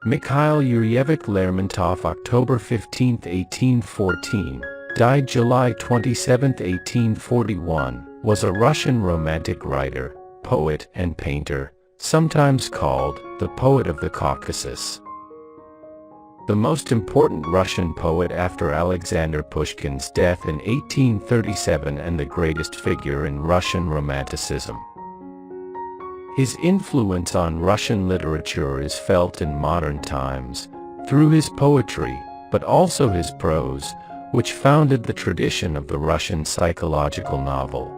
Mikhail Yuryevich Lermontov, October 15, 1814, died July 27, 1841, was a Russian Romantic writer, poet, and painter, sometimes called the poet of the Caucasus. The most important Russian poet after Alexander Pushkin's death in 1837 and the greatest figure in Russian Romanticism. His influence on Russian literature is felt in modern times, through his poetry, but also his prose, which founded the tradition of the Russian psychological novel.